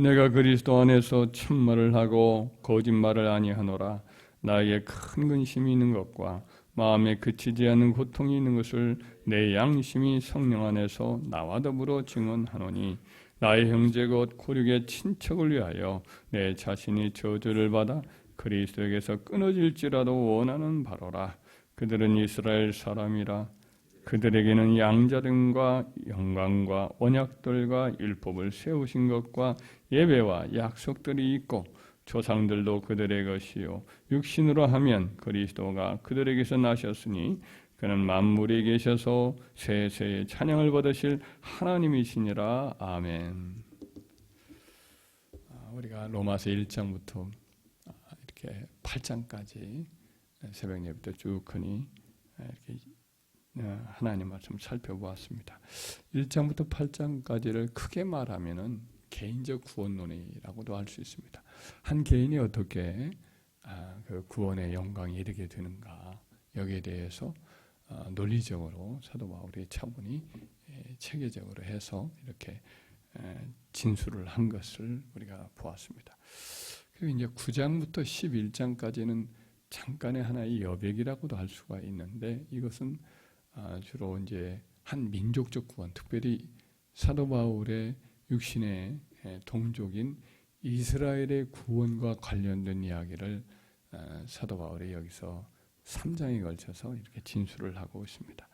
내가 그리스도 안에서 참말을 하고 거짓말을 아니하노라. 나에게 큰 근심이 있는 것과 마음에 그치지 않는 고통이 있는 것을 내 양심이 성령 안에서 나와 더불어 증언하노니 나의 형제 곧 고륙의 친척을 위하여 내 자신이 저주를 받아 그리스도에게서 끊어질지라도 원하는 바로라. 그들은 이스라엘 사람이라. 그들에게는 양자등과 영광과 언약들과 율법을 세우신 것과 예배와 약속들이 있고 조상들도 그들의 것이요 육신으로 하면 그리스도가 그들에게서 나셨으니 그는 만물에 계셔서 세세의 찬양을 받으실 하나님이시니라. 아멘. 우리가 로마서 1장부터 이렇게 8장까지 새벽 예배부터 쭉 하니 이렇게 하나님 말씀 살펴보았습니다. 1장부터 8장까지를 크게 말하면은 개인적 구원론이라고도 할 수 있습니다. 한 개인이 어떻게 그 구원의 영광에 이르게 되는가, 여기에 대해서 논리적으로 사도 바울의 차분히 체계적으로 해서 이렇게 진술을 한 것을 우리가 보았습니다. 그리고 이제 9장부터 11장까지는 잠깐의 하나의 여백이라고도 할 수가 있는데, 이것은 주로 이제 한 민족적 구원, 특별히 사도 바울의 육신의 동족인 이스라엘의 구원과 관련된 이야기를 사도 바울이 여기서 3장에 걸쳐서 이렇게 진술을 하고 있습니다.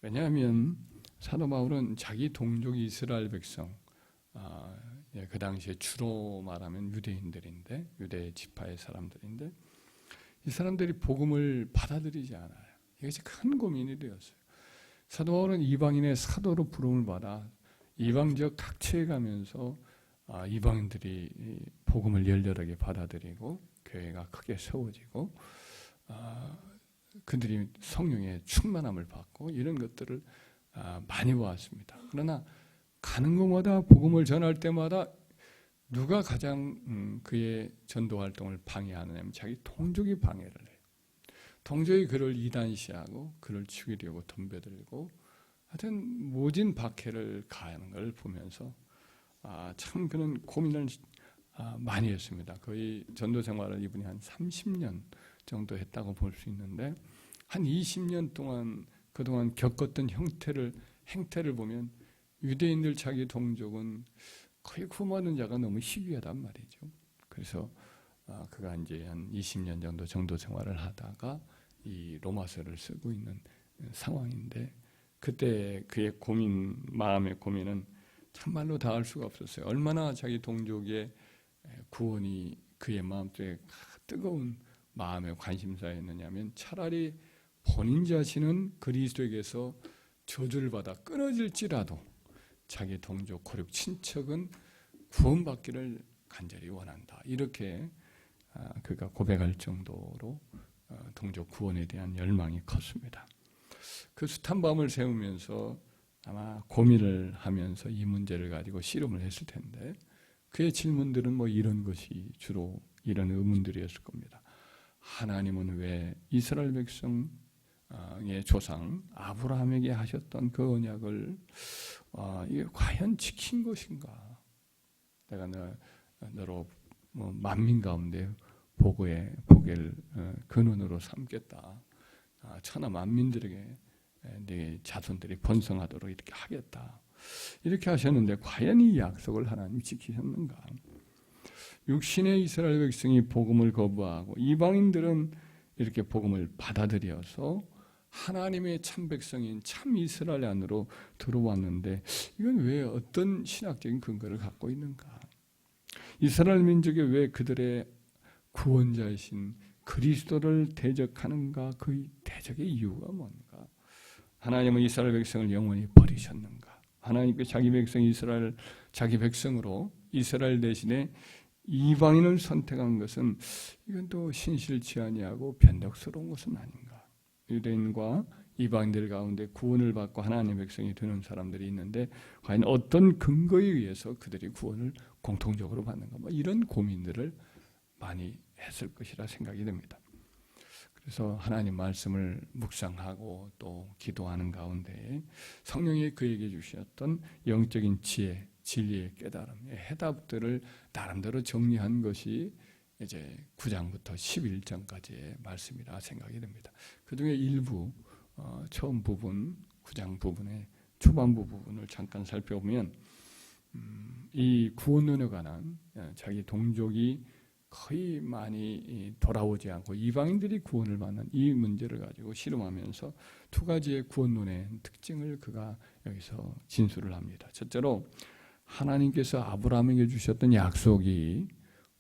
왜냐하면 사도 바울은 자기 동족 이스라엘 백성, 그 당시에 주로 말하면 유대인들인데, 유대 지파의 사람들인데, 이 사람들이 복음을 받아들이지 않아요. 이것이 큰 고민이 되었어요. 사도 바울은 이방인의 사도로 부름을 받아 이방 지역 각지에 가면서 이방인들이 복음을 열렬하게 받아들이고 교회가 크게 세워지고 그들이 성령의 충만함을 받고 이런 것들을 많이 보았습니다. 그러나 가는 곳마다 복음을 전할 때마다 누가 가장 그의 전도 활동을 방해하느냐면 자기 동족이 방해를 해요. 동족이 그를 이단시하고 그를 죽이려고 덤벼들고 하여튼 모진 박해를 가하는 걸 보면서 참 그는 고민을 많이 했습니다. 거의 전도 생활을 이분이 한 30년 정도 했다고 볼 수 있는데, 한 20년 동안 그동안 겪었던 행태를 보면 유대인들 자기 동족은 거의 구원받는 자가 너무 희귀하단 말이죠. 그래서 그가 이제 한 20년 정도 전도 생활을 하다가 이 로마서를 쓰고 있는 상황인데, 그때 그의 마음의 고민은 참말로 다할 수가 없었어요. 얼마나 자기 동족의 구원이 그의 마음속에 뜨거운 마음의 관심사였느냐면, 차라리 본인 자신은 그리스도에게서 저주를 받아 끊어질지라도 자기 동족 고륙 친척은 구원받기를 간절히 원한다. 이렇게 그가 고백할 정도로 동족 구원에 대한 열망이 컸습니다. 그 숱한 밤을 새우면서 아마 고민을 하면서 이 문제를 가지고 씨름을 했을 텐데, 그의 질문들은 뭐 이런 것이 주로 이런 의문들이었을 겁니다. 하나님은 왜 이스라엘 백성의 조상 아브라함에게 하셨던 그 언약을 이게 과연 지킨 것인가? 내가 너로 만민 가운데 복을 근원으로 삼겠다. 천하 만민들에게 네 자손들이 번성하도록 이렇게 하겠다. 이렇게 하셨는데 과연 이 약속을 하나님이 지키셨는가? 육신의 이스라엘 백성이 복음을 거부하고 이방인들은 이렇게 복음을 받아들여서 하나님의 참 백성인 참 이스라엘 안으로 들어왔는데, 이건 왜 어떤 신학적인 근거를 갖고 있는가? 이스라엘 민족이 왜 그들의 구원자이신 그리스도를 대적하는가? 그 대적의 이유가 뭔가? 하나님은 이스라엘 백성을 영원히 버리셨는가? 하나님께 자기 백성 이스라엘, 자기 백성으로 이스라엘 대신에 이방인을 선택한 것은 이건 또 신실치 아니하고 변덕스러운 것은 아닌가? 유대인과 이방인들 가운데 구원을 받고 하나님의 백성이 되는 사람들이 있는데, 과연 어떤 근거에 의해서 그들이 구원을 공통적으로 받는가? 뭐 이런 고민들을 많이 했을 것이라 생각이 됩니다. 그래서 하나님 말씀을 묵상하고 또 기도하는 가운데 성령이 그에게 주셨던 영적인 지혜, 진리의 깨달음, 해답들을 나름대로 정리한 것이 이제 9장부터 11장까지의 말씀이라 생각이 됩니다. 그 중에 일부 처음 부분, 9장 부분의 초반부 부분을 잠깐 살펴보면 이 구원론에 관한 자기 동족이 거의 많이 돌아오지 않고 이방인들이 구원을 받는 이 문제를 가지고 실험하면서 두 가지의 구원론의 특징을 그가 여기서 진술을 합니다. 첫째로 하나님께서 아브라함에게 주셨던 약속이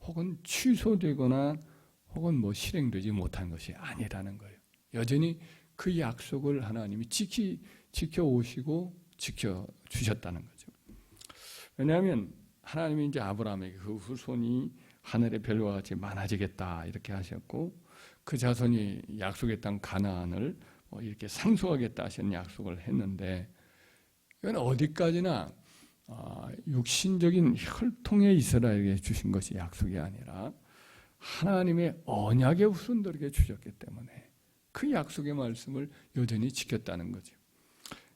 혹은 취소되거나 혹은 뭐 실행되지 못한 것이 아니라는 거예요. 여전히 그 약속을 하나님이 지켜오시고 지켜주셨다는 거죠. 왜냐하면 하나님이 이제 아브라함에게 그 후손이 하늘의 별과 같이 많아지겠다 이렇게 하셨고 그 자손이 약속의 땅 가나안을 이렇게 상속하겠다 하신 약속을 했는데 이건 어디까지나 육신적인 혈통의 이스라엘에게 주신 것이 약속이 아니라 하나님의 언약의 후손들에게 주셨기 때문에 그 약속의 말씀을 여전히 지켰다는 거죠.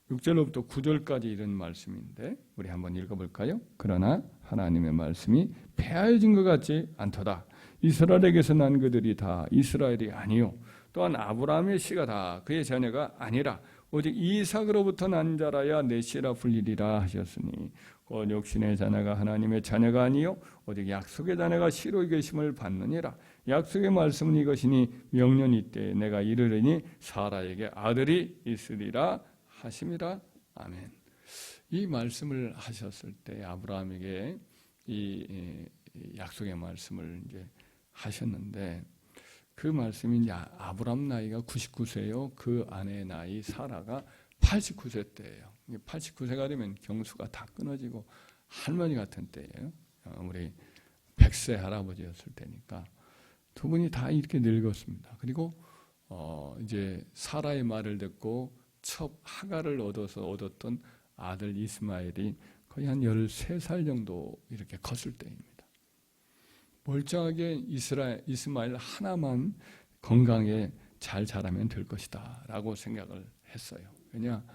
6절로부터 9절까지 이런 말씀인데 우리 한번 읽어볼까요? 그러나 하나님의 말씀이 폐하여진 것 같지 않도다. 이스라엘에게서 난 그들이 다 이스라엘이 아니요 또한 아브라함의 씨가 다 그의 자녀가 아니라 오직 이삭으로부터 난 자라야 내 씨라 불리리라 하셨으니 곧 육신의 자녀가 하나님의 자녀가 아니요 오직 약속의 자녀가 씨로 계심을 받느니라. 약속의 말씀은 이것이니 명년 이때에 내가 이르리니 사라에게 아들이 있으리라 하심이라. 아멘. 이 말씀을 하셨을 때 아브라함에게 이 약속의 말씀을 이제 하셨는데 그 말씀이 이제 아브라함 나이가 99세요. 그 아내의 나이 사라가 89세 때예요. 89세가 되면 경수가 다 끊어지고 할머니 같은 때예요. 우리 100세 할아버지였을 때니까 두 분이 다 이렇게 늙었습니다. 그리고 이제 사라의 말을 듣고 첩 하가를 얻었던 아들 이스마엘이 거의 한 13살 정도 이렇게 컸을 때입니다. 멀쩡하게 이스마엘 하나만 건강에 잘 자라면 될 것이다 라고 생각을 했어요. 왜냐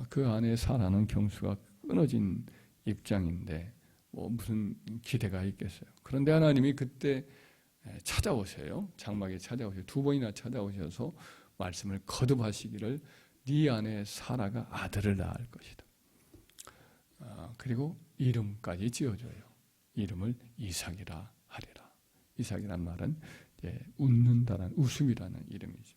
그 안에 사라는 경수가 끊어진 입장인데 뭐 무슨 기대가 있겠어요. 그런데 하나님이 그때 찾아오세요. 장막에 찾아오셔서 두 번이나 찾아오셔서 말씀을 거듭하시기를 네 안에 사라가 아들을 낳을 것이다. 그리고 이름까지 지어줘요. 이름을 이삭이라 하리라. 이삭이란 말은 웃는다라는 웃음이라는 이름이죠.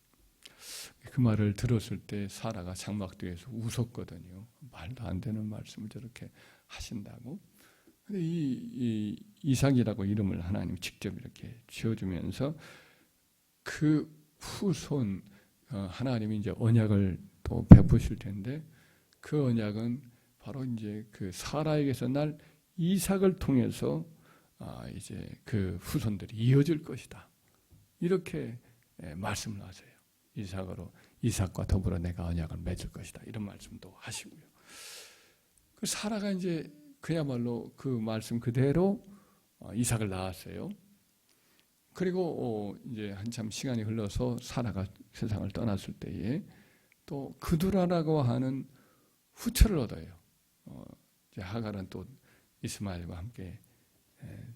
그 말을 들었을 때 사라가 장막 뒤에서 웃었거든요. 말도 안 되는 말씀을 저렇게 하신다고. 근데 이 이삭이라고 이름을 하나님 직접 이렇게 지어주면서 그 후손 하나님이 이제 언약을 또 베푸실 텐데 그 언약은 바로 이제 그 사라에게서 날 이삭을 통해서 이제 그 후손들이 이어질 것이다. 이렇게 말씀을 하세요. 이삭과 더불어 내가 언약을 맺을 것이다. 이런 말씀도 하시고요. 그 사라가 이제 그야말로 그 말씀 그대로 이삭을 낳았어요. 그리고 이제 한참 시간이 흘러서 사라가 세상을 떠났을 때에 또 그두라라고 하는 후처를 얻어요. 이제 하갈은 또 이스마엘과 함께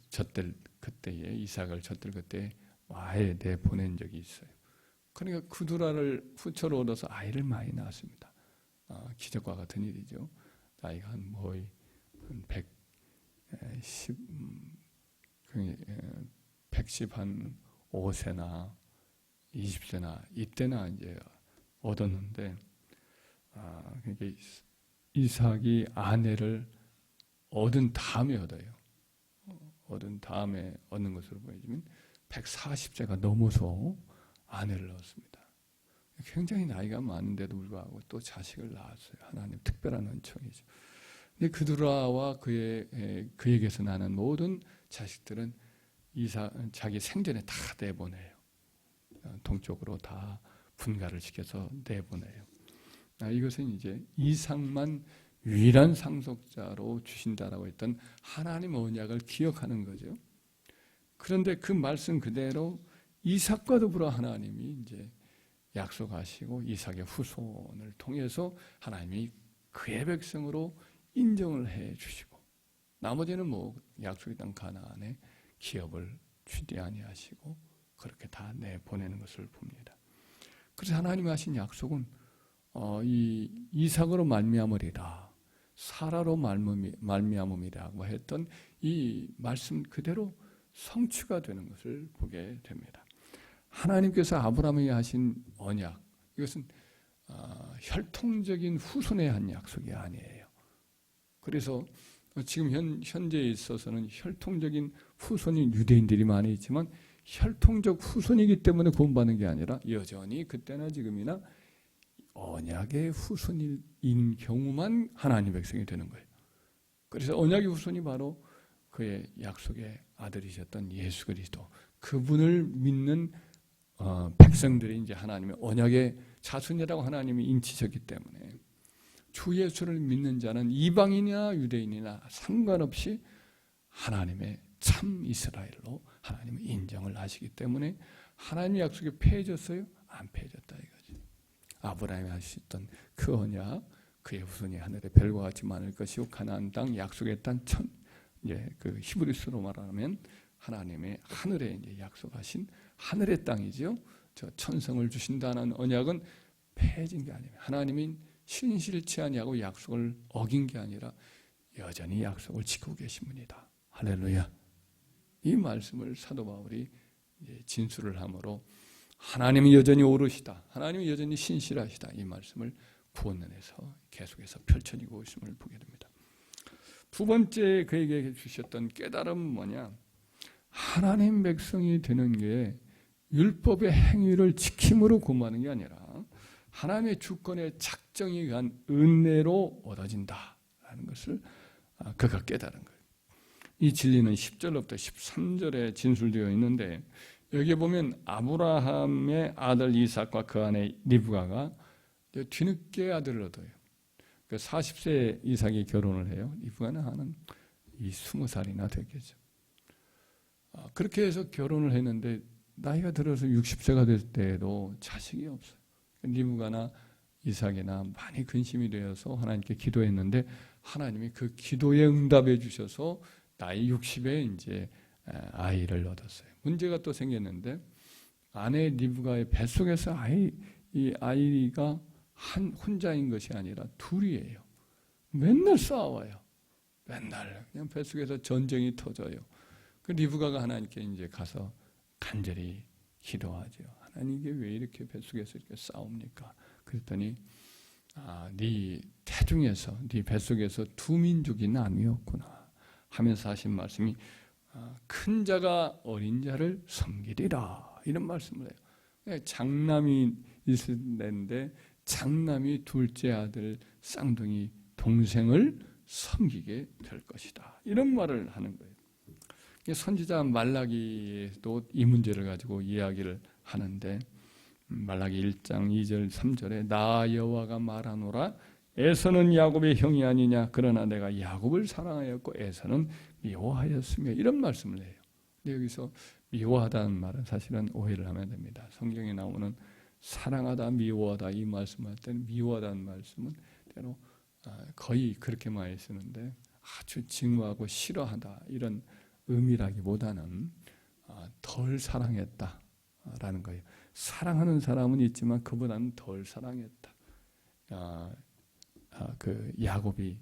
젖들 그때에 이삭을 젖들 그때 아예 내보낸 적이 있어요. 그러니까 그두라를 후처로 얻어서 아이를 많이 낳았습니다. 기적과 같은 일이죠. 나이가 한 110한 20세나 이때나 이제 얻었는데 그러니까 이삭이 아내를 얻은 다음에 얻어요. 얻은 다음에 얻는 것으로 보여지면 140세가 넘어서 아내를 얻습니다. 굉장히 나이가 많은데도 불구하고 또 자식을 낳았어요. 하나님 특별한 은총이죠. 근데 그두라와 그에게서 나는 모든 자식들은 자기 생전에 다 내보내요. 동쪽으로 다 분가를 시켜서 내보내요. 이것은 이제 이삭만 유일한 상속자로 주신다라고 했던 하나님 언약을 기억하는 거죠. 그런데 그 말씀 그대로 이삭과 더불어 하나님이 이제 약속하시고 이삭의 후손을 통해서 하나님이 그의 백성으로 인정을 해 주시고 나머지는 뭐 약속의 땅 가나안에 기업을 취대 아니하시고 그렇게 다 내보내는 것을 봅니다. 그래서 하나님이 하신 약속은 이 이삭으로 말미암으리라, 사라로 말미암음이라고 했던 이 말씀 그대로 성취가 되는 것을 보게 됩니다. 하나님께서 아브라함에게 하신 언약, 이것은 혈통적인 후손에 한 약속이 아니에요. 그래서 지금 현재에 있어서는 혈통적인 후손인 유대인들이 많이 있지만 혈통적 후손이기 때문에 구원받는 게 아니라 여전히 그때나 지금이나 언약의 후손인 경우만 하나님 백성이 되는 거예요. 그래서 언약의 후손이 바로 그의 약속의 아들이셨던 예수 그리스도, 그분을 믿는 백성들이 이제 하나님의 언약의 자손이라고 하나님이 인치셨기 때문에 주 예수를 믿는 자는 이방인이나 유대인이나 상관없이 하나님의 참 이스라엘로 하나님의 인정을 하시기 때문에 하나님의 약속이 폐해졌어요? 안 폐해졌다 이거지. 아브라함이 하셨던 그 언약, 그의 후손이 하늘의 별과 같이 많을 것이요 가나안 땅 약속의 땅 이제 그 히브리서로 말하면 하나님의 하늘에 이제 약속하신 하늘의 땅이죠. 저 천성을 주신다는 언약은 폐해진 게 아니에요. 하나님이 신실치 아니하고 약속을 어긴 게 아니라 여전히 약속을 지키고 계신 분이다. 할렐루야. 이 말씀을 사도 바울이 진술을 함으로 하나님이 여전히 오르시다, 하나님이 여전히 신실하시다, 이 말씀을 구원론에서 계속해서 펼쳐지고 있음을 보게 됩니다. 두 번째 그에게 주셨던 깨달음은 뭐냐? 하나님 백성이 되는 게 율법의 행위를 지킴으로 구원하는 게 아니라 하나님의 주권의 작정에 의한 은혜로 얻어진다라는 것을 그가 깨달은 거예요. 이 진리는 10절부터 13절에 진술되어 있는데 여기에 보면 아브라함의 아들 이삭과 그 아내 리브가가 뒤늦게 아들을 얻어요. 40세에 이삭이 결혼을 해요. 리브가는 한 20살이나 됐겠죠. 그렇게 해서 결혼을 했는데 나이가 들어서 60세가 될 때에도 자식이 없어요. 리브가나 이삭이나 많이 근심이 되어서 하나님께 기도했는데 하나님이 그 기도에 응답해 주셔서 나이 60에 이제 아이를 얻었어요. 문제가 또 생겼는데 아내 리브가의 뱃속에서 이 아이가 혼자인 것이 아니라 둘이에요. 맨날 싸워요. 맨날 그냥 뱃속에서 전쟁이 터져요. 그 리브가가 하나님께 이제 가서 간절히 기도하죠. 하나님께 왜 이렇게 뱃속에서 이렇게 싸웁니까? 그랬더니 네 태중에서, 네 뱃속에서 두 민족이 나뉘었구나 하면서 하신 말씀이 큰 자가 어린 자를 섬기리라, 이런 말씀을 해요. 장남이 있을 때인데 장남이 둘째 아들 쌍둥이 동생을 섬기게 될 것이다, 이런 말을 하는 거예요. 선지자 말라기도 이 문제를 가지고 이야기를 하는데 말라기 1장 2절 3절에 나 여호와가 말하노라 에서는 야곱의 형이 아니냐 그러나 내가 야곱을 사랑하였고 에서는 미워하였으며, 이런 말씀을 해요. 근데 여기서 미워하다는 말은 사실은 오해를 하면 됩니다. 성경에 나오는 사랑하다, 미워하다 이 말씀할 때는 미워하다는 말씀은 때로 거의 그렇게 많이 쓰는데 아주 증오하고 싫어하다 이런 의미라기보다는 덜 사랑했다라는 거예요. 사랑하는 사람은 있지만 그보다는 덜 사랑했다. 그 야곱이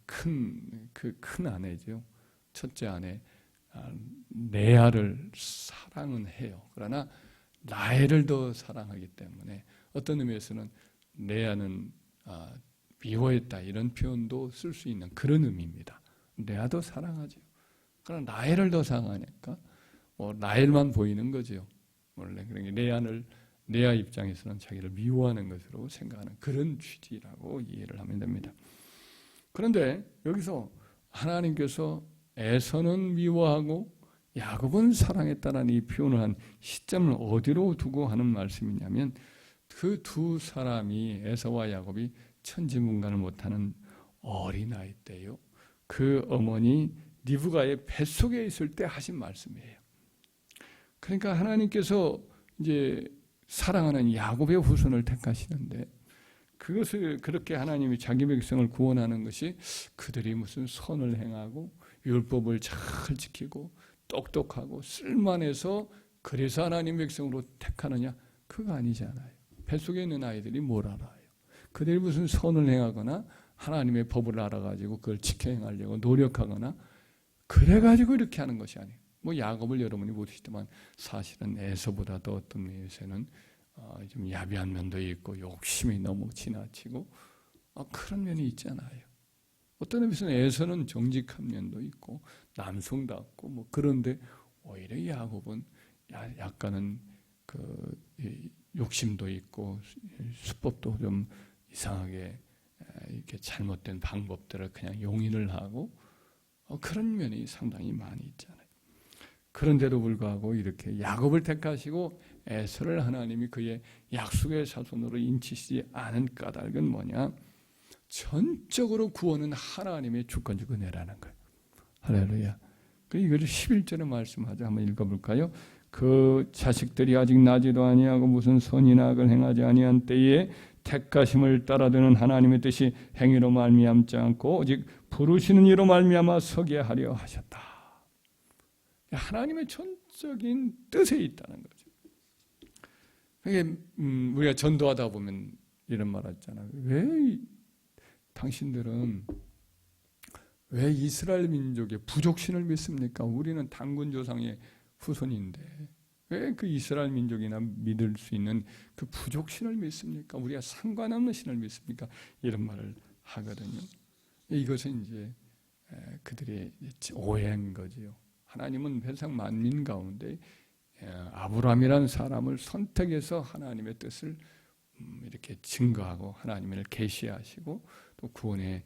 큰 아내죠. 첫째 아내 레아를 사랑은 해요. 그러나 라헬을 더 사랑하기 때문에 어떤 의미에서는 레아는 미워했다 이런 표현도 쓸 수 있는 그런 의미입니다. 레아도 사랑하죠. 그러나 라헬을 더 사랑하니까 라헬만 보이는 거죠. 원래 레아 입장에서는 자기를 미워하는 것으로 생각하는 그런 취지라고 이해를 하면 됩니다. 그런데 여기서 하나님께서 에서는 미워하고 야곱은 사랑했다는 이 표현을 한 시점을 어디로 두고 하는 말씀이냐면 그 두 사람이 에서와 야곱이 천지분간을 못하는 어린아이 때요. 그 어머니 리브가의 뱃속에 있을 때 하신 말씀이에요. 그러니까 하나님께서 이제 사랑하는 야곱의 후손을 택하시는데 그것을 그렇게 하나님이 자기 백성을 구원하는 것이 그들이 무슨 선을 행하고 율법을 잘 지키고 똑똑하고 쓸만해서 그래서 하나님 백성으로 택하느냐? 그거 아니잖아요. 뱃속에 있는 아이들이 뭘 알아요? 그들이 무슨 선을 행하거나 하나님의 법을 알아가지고 그걸 지켜 행하려고 노력하거나 그래가지고 이렇게 하는 것이 아니에요. 뭐 야곱을 여러분이 보시지만 사실은 에서보다도 어떤 면에서는 좀 야비한 면도 있고 욕심이 너무 지나치고 그런 면이 있잖아요. 어떤 의미에서는 에서는 정직한 면도 있고 남성답고 뭐 그런데 오히려 야곱은 약간은 그 욕심도 있고 수법도 좀 이상하게 이렇게 잘못된 방법들을 그냥 용인을 하고 그런 면이 상당히 많이 있잖아요. 그런데도 불구하고 이렇게 야곱을 택하시고 에서를 하나님이 그의 약속의 자손으로 인치시지 않은 까닭은 뭐냐? 전적으로 구원은 하나님의 주권적 은혜라는 거예요. 할렐루야. 이걸 11절에 말씀하죠. 한번 읽어볼까요? 그 자식들이 아직 나지도 아니하고 무슨 선이나 악을 행하지 아니한 때에 택하심을 따라드는 하나님의 뜻이 행위로 말미암지 않고 오직 부르시는 이로 말미암아 서게 하려 하셨다. 하나님의 전적인 뜻에 있다는 거죠. 그게 우리가 전도하다 보면 이런 말 하잖아요. 왜 당신들은 왜 이스라엘 민족의 부족신을 믿습니까? 우리는 단군 조상의 후손인데 왜 그 이스라엘 민족이나 믿을 수 있는 그 부족신을 믿습니까? 우리가 상관없는 신을 믿습니까? 이런 말을 하거든요. 이것은 이제 그들의 오해인 거지요. 하나님은 세상 만민 가운데 아브라함이라는 사람을 선택해서 하나님의 뜻을 이렇게 증거하고 하나님을 계시하시고 또 구원의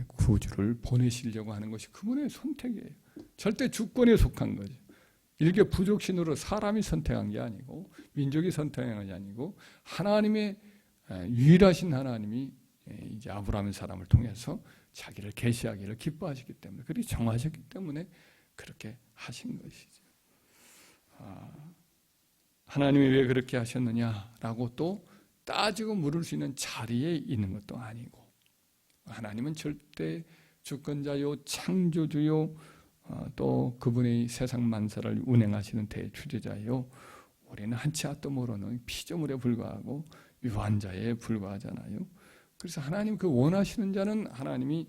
구주를 보내시려고 하는 것이 그분의 선택이에요. 절대 주권에 속한 거죠. 일개 부족신으로 사람이 선택한 게 아니고 민족이 선택한 게 아니고 하나님의 유일하신 하나님이 이제 아브라함의 사람을 통해서 자기를 계시하기를 기뻐하셨기 때문에 그렇게 정하셨기 때문에 그렇게 하신 것이죠. 하나님이 왜 그렇게 하셨느냐라고 또 따지고 물을 수 있는 자리에 있는 것도 아니고 하나님은 절대 주권자요 창조주요 또 그분의 세상 만사를 운행하시는 대주제자요 우리는 한치 앞도 모르는 피조물에 불과하고 유한자에 불과하잖아요. 그래서 하나님 그 원하시는 자는 하나님이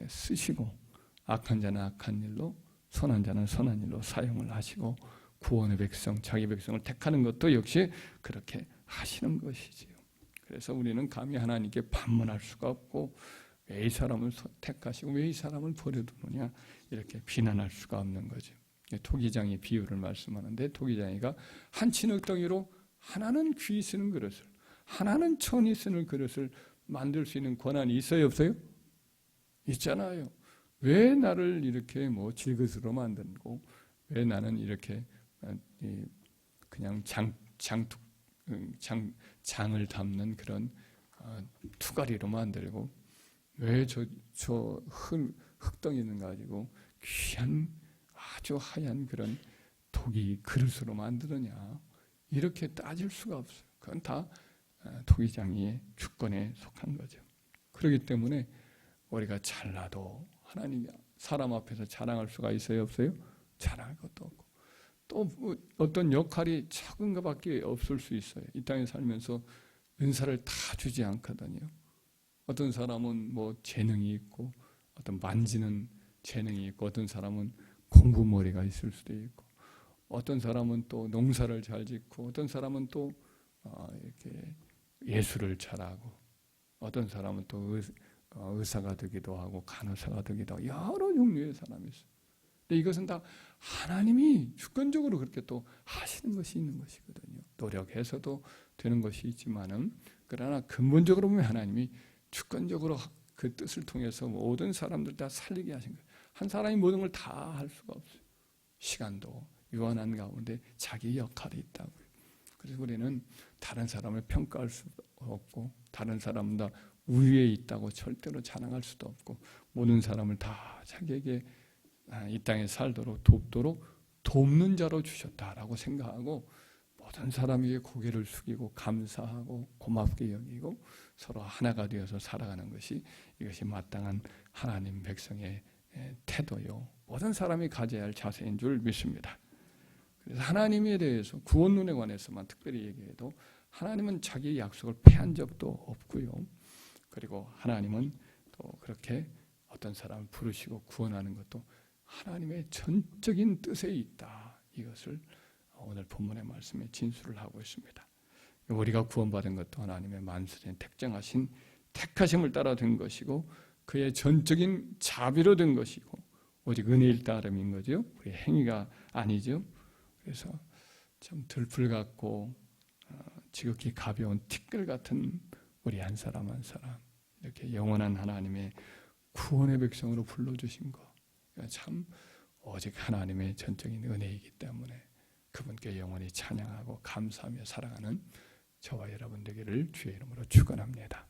쓰시고 악한 자는 악한 일로 선한 자는 선한 일로 사용을 하시고 구원의 백성, 자기 백성을 택하는 것도 역시 그렇게 하시는 것이지요. 그래서 우리는 감히 하나님께 반문할 수가 없고 왜 이 사람을 택하시고 왜 이 사람을 버려두느냐 이렇게 비난할 수가 없는 거죠. 토기장이 비유를 말씀하는데 토기장이가 한 진흙덩이로 하나는 귀 쓰는 그릇을 하나는 천이 쓰는 그릇을 만들 수 있는 권한이 있어요 없어요? 있잖아요. 왜 나를 이렇게 뭐 질그릇으로 만들고 왜 나는 이렇게 그냥 장을 담는 그런 투가리로 만들고 왜 저 흙덩이는 가지고 귀한 아주 하얀 그런 토기 그릇으로 만드느냐 이렇게 따질 수가 없어요. 그건 다 토기장이의 주권에 속한 거죠. 그렇기 때문에 우리가 잘나도 하나님 사람 앞에서 자랑할 수가 있어요 없어요? 자랑할 것도 없고 또 어떤 역할이 작은 것밖에 없을 수 있어요. 이 땅에 살면서 은사를 다 주지 않거든요. 어떤 사람은 뭐 재능이 있고 어떤 만지는 재능이 있고 어떤 사람은 공부머리가 있을 수도 있고 어떤 사람은 또 농사를 잘 짓고 어떤 사람은 또 이렇게 예술을 잘하고 어떤 사람은 또 의사가 되기도 하고 간호사가 되기도 하고 여러 종류의 사람이 있어요. 근데 이것은 다 하나님이 주권적으로 그렇게 또 하시는 것이 있는 것이거든요. 노력해서도 되는 것이 있지만은 그러나 근본적으로 보면 하나님이 주권적으로 그 뜻을 통해서 모든 사람들 다 살리게 하신 거예요. 한 사람이 모든 걸 다 할 수가 없어요. 시간도 유한한 가운데 자기 역할이 있다고요. 그래서 우리는 다른 사람을 평가할 수도 없고 다른 사람은 다 우위에 있다고 절대로 자랑할 수도 없고 모든 사람을 다 자기에게 이 땅에 살도록 돕도록 돕는 자로 주셨다라고 생각하고 모든 사람에게 고개를 숙이고 감사하고 고맙게 여기고 서로 하나가 되어서 살아가는 것이 이것이 마땅한 하나님 백성의 태도요. 모든 사람이 가져야 할 자세인 줄 믿습니다. 그래서 하나님에 대해서 구원론에 관해서만 특별히 얘기해도 하나님은 자기의 약속을 폐한 적도 없고요. 그리고 하나님은 또 그렇게 어떤 사람을 부르시고 구원하는 것도 하나님의 전적인 뜻에 있다. 이것을 오늘 본문의 말씀에 진술을 하고 있습니다. 우리가 구원받은 것도 하나님의 만수된 택정하신 택하심을 따라 된 것이고 그의 전적인 자비로 된 것이고 오직 은혜일 따름인 거죠. 우리의 행위가 아니죠. 그래서 좀 들풀 같고 지극히 가벼운 티끌 같은 우리 한 사람 한 사람 이렇게 영원한 하나님의 구원의 백성으로 불러주신 것 참 오직 하나님의 전적인 은혜이기 때문에 그분께 영원히 찬양하고 감사하며 살아가는 저와 여러분 되기를 주의 이름으로 축원합니다.